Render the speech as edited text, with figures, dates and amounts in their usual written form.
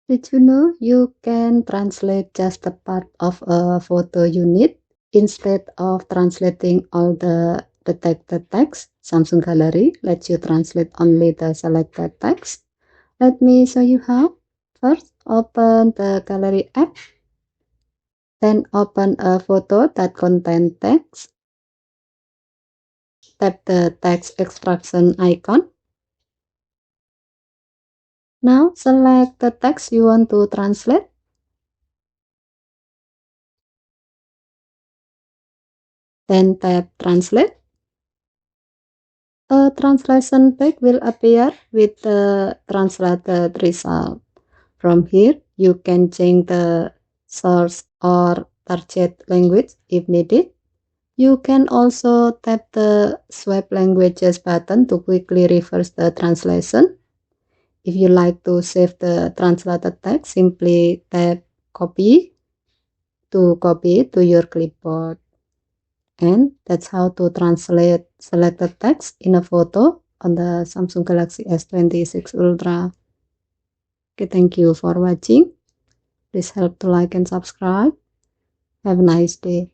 Did you know you can translate just a part of a photo you need instead of translating all the detected text? Samsung Gallery lets you translate only the selected text. Let me show you how. First, open the Gallery app. Then open a photo that contains text. Tap the text extraction icon. Now select the text you want to translate. Then tap Translate. A translation page will appear with the translated result. From here, you can change the source or target language if needed. You can also tap the Swap Languages button to quickly reverse the translation. If you like to save the translated text, simply tap Copy to copy it to your clipboard. And that's how to translate selected text in a photo on the Samsung Galaxy S26 Ultra. Okay, thank you for watching. Please help to like and subscribe. Have a nice day.